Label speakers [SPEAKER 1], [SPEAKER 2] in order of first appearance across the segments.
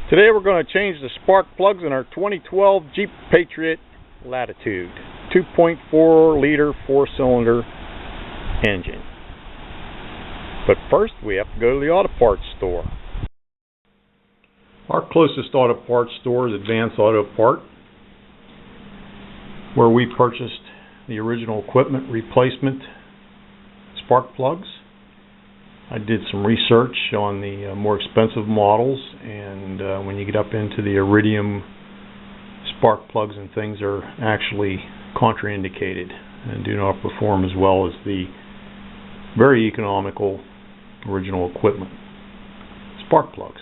[SPEAKER 1] Today we're going to change the spark plugs in our 2012 Jeep Patriot Latitude 2.4 liter 4-cylinder engine. But first we have to go to the auto parts store. Our closest auto parts store is Advance Auto Part, where we purchased the original equipment replacement spark plugs. I did some research on the more expensive models, and when you get up into the iridium spark plugs and things are actually contraindicated and do not perform as well as the very economical original equipment spark plugs.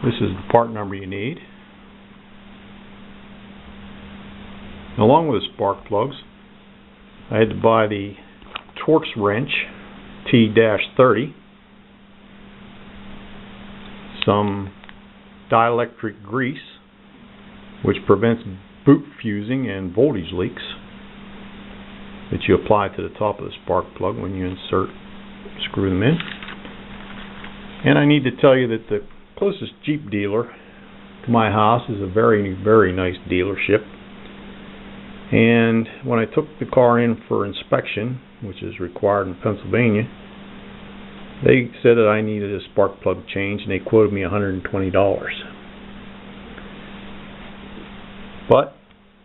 [SPEAKER 1] This is the part number you need. Along with the spark plugs, I had to buy the Torx wrench T-30, some dielectric grease which prevents boot fusing and voltage leaks that you apply to the top of the spark plug when you screw them in. And I need to tell you that the closest Jeep dealer to my house is a very, very nice dealership. And when I took the car in for inspection, which is required in Pennsylvania, they said that I needed a spark plug change, and they quoted me $120. But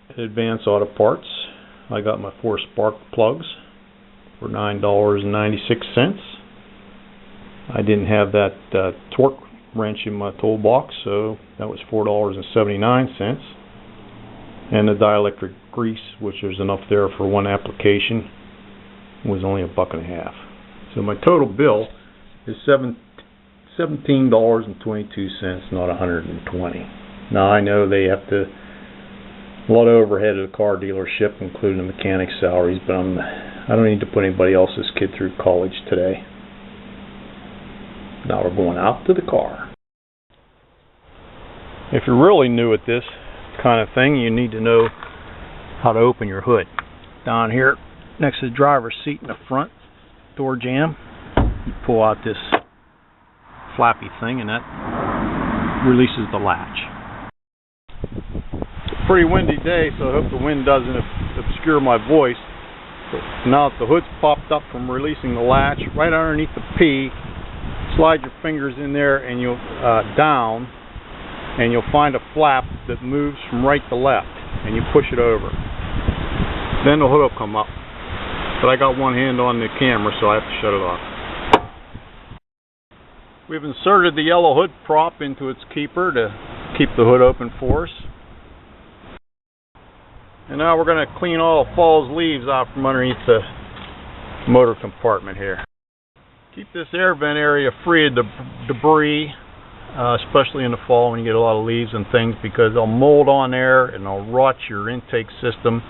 [SPEAKER 1] at Advance Auto Parts, I got my 4 spark plugs for $9.96. I didn't have that torque wrench in my toolbox, so that was $4.79. And the dielectric grease, which there's enough there for one application, was only $1.50. So my total bill is $17.22, not $120. Now I know they have to a lot of overhead at a car dealership, including the mechanic salaries, but I don't need to put anybody else's kid through college today. Now we're going out to the car. If you're really new at this kind of thing, you need to know how to open your hood. Down here next to the driver's seat in the front door jamb, you pull out this flappy thing and that releases the latch. It's a pretty windy day, so I hope the wind doesn't obscure my voice. But now that the hood's popped up from releasing the latch, right underneath the P, slide your fingers in there and you'll down, and you'll find a flap that moves from right to left, and you push it over. Then the hood will come up. But I got one hand on the camera, so I have to shut it off. We've inserted the yellow hood prop into its keeper to keep the hood open for us. And now we're going to clean all the falls leaves out from underneath the motor compartment here. Keep this air vent area free of debris, especially in the fall when you get a lot of leaves and things, because they'll mold on there and they'll rot your intake system,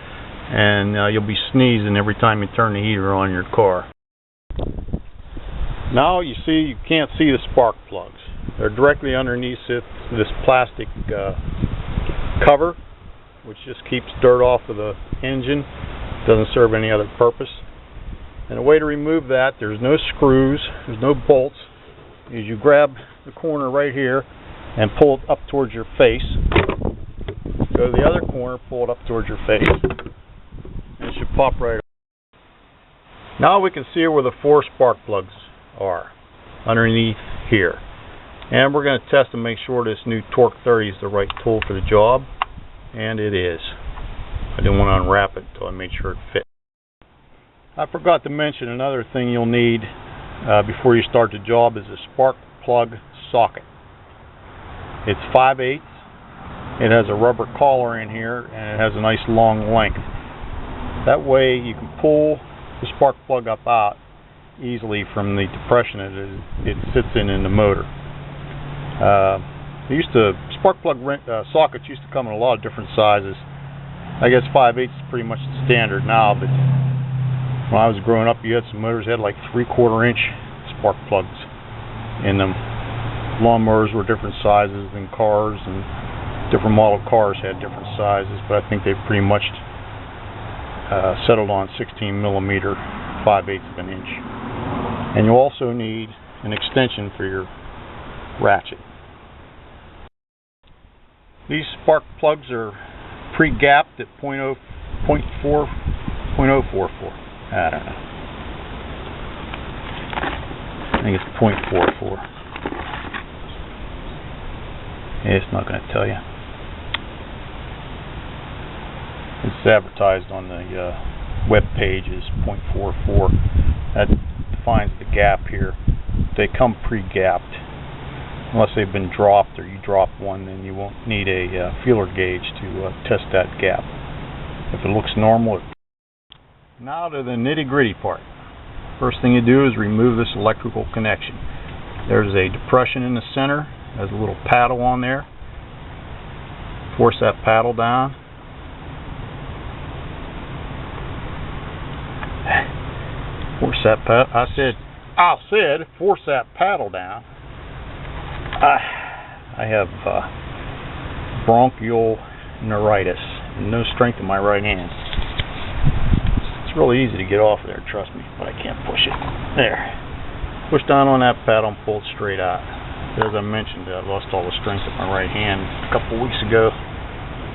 [SPEAKER 1] and you'll be sneezing every time you turn the heater on your car. Now you can't see the spark plugs. They're directly underneath this plastic cover, which just keeps dirt off of the engine. Doesn't serve any other purpose. And the way to remove that, there's no screws, there's no bolts, is you grab the corner right here and pull it up towards your face. Go to the other corner, pull it up towards your face, and it should pop right up. Now we can see where the 4 spark plugs are, underneath here. And we're going to test and make sure this new Torx 30 is the right tool for the job, and it is. I didn't want to unwrap it until I made sure it fit. I forgot to mention another thing you'll need before you start the job is a spark plug socket. It's 5/8. It has a rubber collar in here, and it has a nice long length. That way you can pull the spark plug up out easily from the depression it sits in the motor. Spark plug sockets used to come in a lot of different sizes. I guess 5/8 is pretty much the standard now, but when I was growing up, you had some motors that had like 3/4 inch spark plugs in them. Lawnmowers were different sizes than cars, and different model cars had different sizes, but I think they've pretty much settled on 16 millimeter 5/8 of an inch. And you'll also need an extension for your ratchet. These spark plugs are pre-gapped at 0.44. I don't know. I think it's 0.44. It's not going to tell you. It's advertised on the web page as 0.44. That defines the gap here. They come pre-gapped. Unless they've been dropped or you drop one, then you won't need a feeler gauge to test that gap. If it looks normal. Now to the nitty-gritty part. First thing you do is remove this electrical connection. There's a depression in the center. There's a little paddle on there. Force that paddle down. Force that paddle. I said force that paddle down. I have bronchial neuritis and no strength in my right hand. It's really easy to get off there, trust me, but I can't push it. There. Push down on that paddle and pull it straight out. As I mentioned, I lost all the strength in my right hand a couple weeks ago.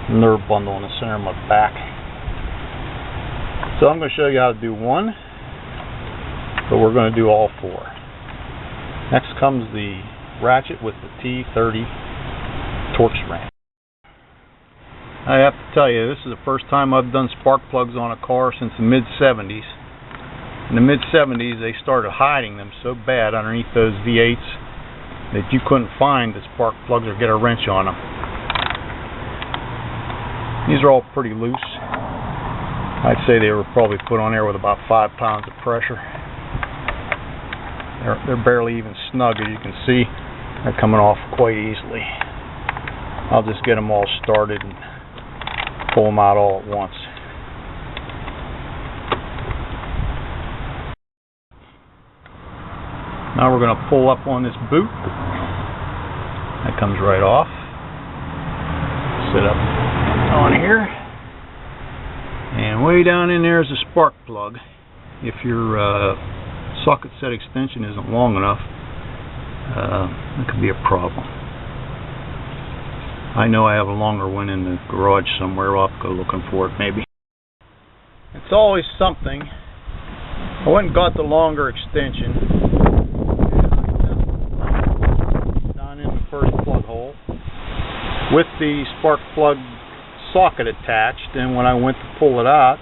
[SPEAKER 1] Nerve bundle in the center of my back. So I'm going to show you how to do one, but we're going to do all four. Next comes the ratchet with the T30 torque spring. I have to tell you, this is the first time I've done spark plugs on a car since the mid-70s. In the mid-70s, they started hiding them so bad underneath those V8s that you couldn't find the spark plugs or get a wrench on them. These are all pretty loose. I'd say they were probably put on there with about 5 pounds of pressure. They're barely even snug, as you can see. They're coming off quite easily. I'll just get them all started and pull them out all at once. Now we're going to pull up on this boot. That comes right off. Sit up on here. And way down in there is a spark plug. If your socket set extension isn't long enough, that could be a problem. I know I have a longer one in the garage somewhere. I'll have to go looking for it maybe. It's always something. I went and got the longer extension down in the first plug hole with the spark plug socket attached, and when I went to pull it out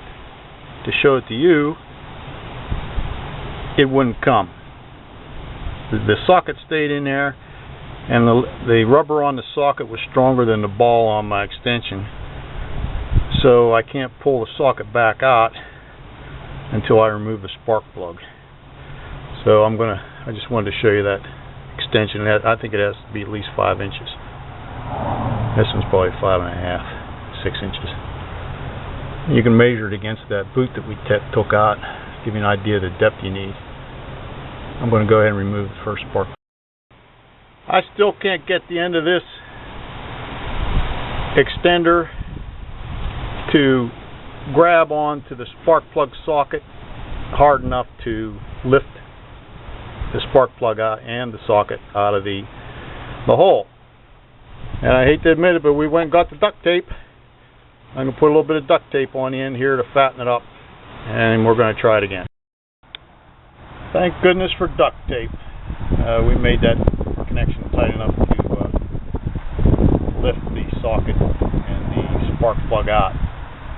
[SPEAKER 1] to show it to you, it wouldn't come. The socket stayed in there, and the rubber on the socket was stronger than the ball on my extension, so I can't pull the socket back out until I remove the spark plug. So I just wanted to show you that extension. I think it has to be at least 5 inches. This one's probably 5.5, 6 inches. You can measure it against that boot that we took out, give you an idea of the depth you need. I'm going to go ahead and remove the first spark. I still can't get the end of this extender to grab onto the spark plug socket hard enough to lift the spark plug out and the socket out of the hole. And I hate to admit it, but we went and got the duct tape. I'm going to put a little bit of duct tape on the end here to fatten it up, and we're going to try it again. Thank goodness for duct tape. We made that connection tight enough to lift the socket and the spark plug out.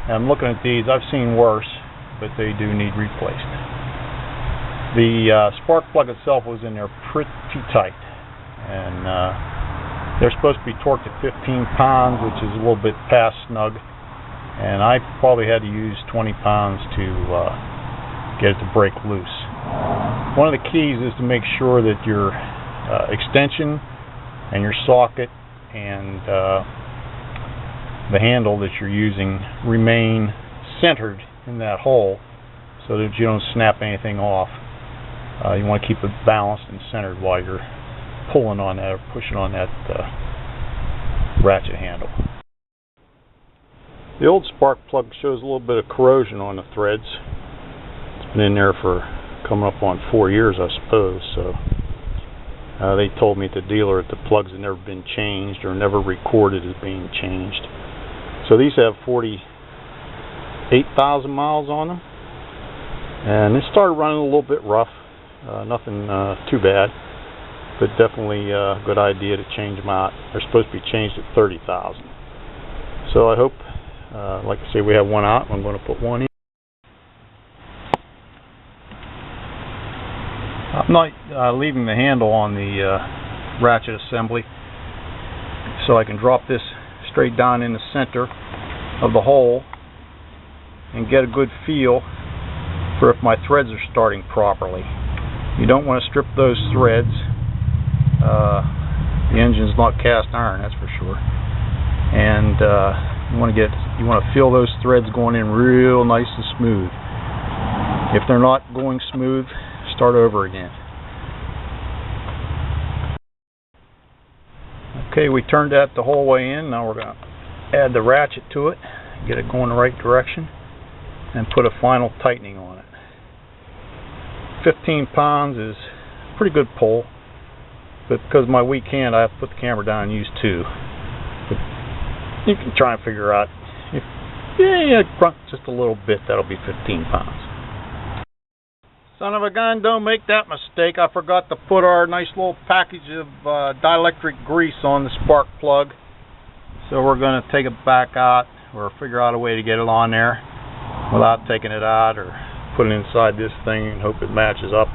[SPEAKER 1] And I'm looking at these. I've seen worse, but they do need replaced. The spark plug itself was in there pretty tight, and they're supposed to be torqued at 15 pounds, which is a little bit past snug, and I probably had to use 20 pounds to get it to break loose. One of the keys is to make sure that your extension and your socket and the handle that you're using remain centered in that hole so that you don't snap anything off. You want to keep it balanced and centered while you're pulling on that or pushing on that ratchet handle. The old spark plug shows a little bit of corrosion on the threads. It's been in there for coming up on 4 years, I suppose, so They told me at the dealer that the plugs had never been changed or never recorded as being changed. So these have 48,000 miles on them, and it started running a little bit rough. Nothing too bad, but definitely a good idea to change them out. They're supposed to be changed at 30,000. So I hope, like I say, we have one out. I'm going to put one in. I'm not leaving the handle on the ratchet assembly, so I can drop this straight down in the center of the hole and get a good feel for if my threads are starting properly. You don't want to strip those threads. The engine's not cast iron, that's for sure. And you want to feel those threads going in real nice and smooth. If they're not going smooth, start over again. Okay, we turned that the whole way in. Now we're going to add the ratchet to it, get it going the right direction, and put a final tightening on it. 15 pounds is a pretty good pull, but because of my weak hand, I have to put the camera down and use 2. But you can try and figure out if grunt just a little bit, that'll be 15 pounds. Son of a gun, don't make that mistake. I forgot to put our nice little package of dielectric grease on the spark plug. So we're going to take it back out or figure out a way to get it on there without taking it out or put it inside this thing and hope it matches up.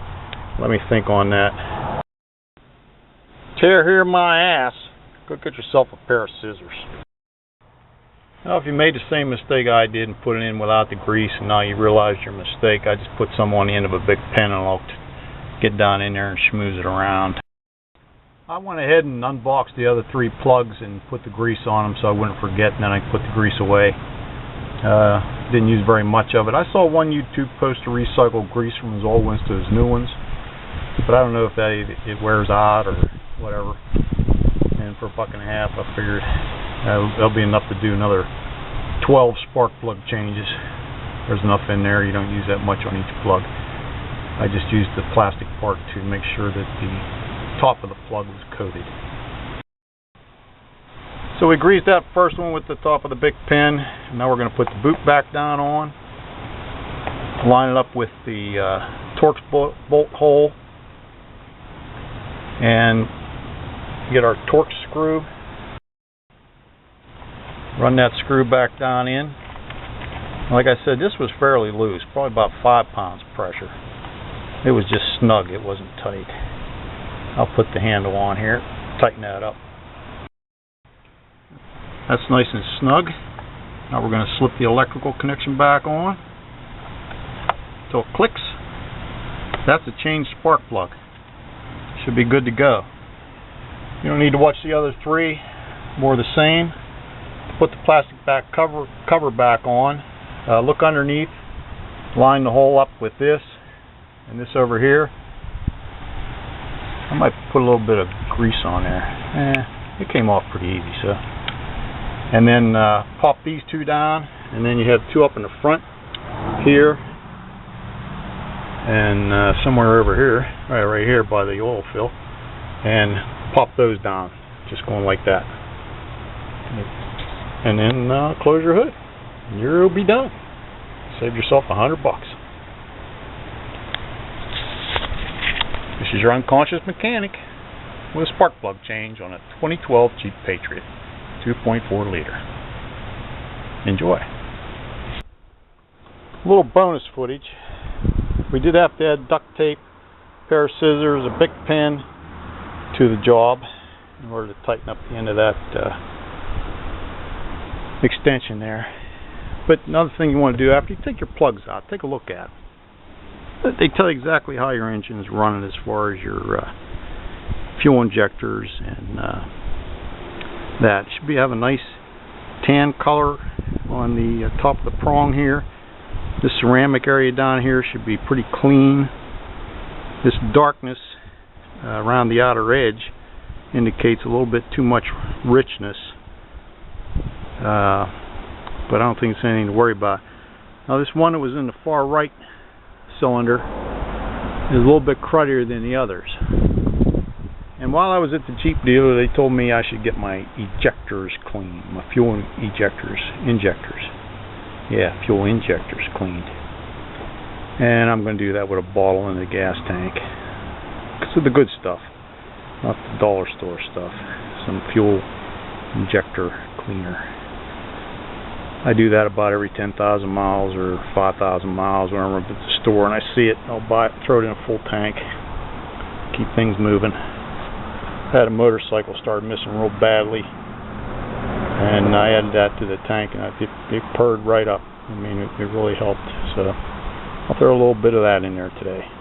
[SPEAKER 1] Let me think on that. Tear here my ass. Go get yourself a pair of scissors. Now, if you made the same mistake I did and put it in without the grease and now you realize your mistake, I just put some on the end of a big pen and I'll get down in there and schmooze it around. I went ahead and unboxed the other 3 plugs and put the grease on them so I wouldn't forget, and then I put the grease away. Didn't use very much of it. I saw one YouTube post to recycle grease from his old ones to his new ones, but I don't know if that it wears out or whatever. And for $1.50, I figured that'll be enough to do another 12 spark plug changes. There's enough in there. You don't use that much on each plug. I just used the plastic part to make sure that the top of the plug was coated. So we greased that first one with the top of the big pin. Now we're going to put the boot back down on, line it up with the Torx bolt hole, and get our Torx screw. Run that screw back down in. Like I said, this was fairly loose, probably about 5 pounds pressure. It was just snug, it wasn't tight. I'll put the handle on here, tighten that up. That's nice and snug. Now we're going to slip the electrical connection back on until it clicks. That's a changed spark plug. Should be good to go. You don't need to watch the other 3, more the same. Put the plastic back cover back on. Look underneath. Line the hole up with this and this over here. I might put a little bit of grease on there. It came off pretty easy, so. And then pop these 2 down, and then you have 2 up in the front here, and somewhere over here, right here by the oil fill, and pop those down, just going like that. And then close your hood, and you'll be done. Save yourself $100. This is your unconscious mechanic with a spark plug change on a 2012 Jeep Patriot, 2.4 liter. Enjoy. A little bonus footage. We did have to add duct tape, a pair of scissors, a Bic pen to the job in order to tighten up the end of that extension there. But another thing you want to do after you take your plugs out, take a look at them. They tell you exactly how your engine is running as far as your fuel injectors and that. It should have a nice tan color on the top of the prong here. This ceramic area down here should be pretty clean. This darkness around the outer edge indicates a little bit too much richness, but I don't think it's anything to worry about. Now this one that was in the far right cylinder is a little bit cruddier than the others, And while I was at the Jeep dealer, they told me I should get my ejectors cleaned, my fuel injectors. Yeah, fuel injectors cleaned. And I'm going to do that with a bottle in the gas tank. So the good stuff, not the dollar store stuff. Some fuel injector cleaner. I do that about every 10,000 miles or 5,000 miles whenever I'm at the store and I see it. I'll buy it, throw it in a full tank, keep things moving. I had a motorcycle started missing real badly, and I added that to the tank, and it purred right up. I mean, it really helped. So I'll throw a little bit of that in there today.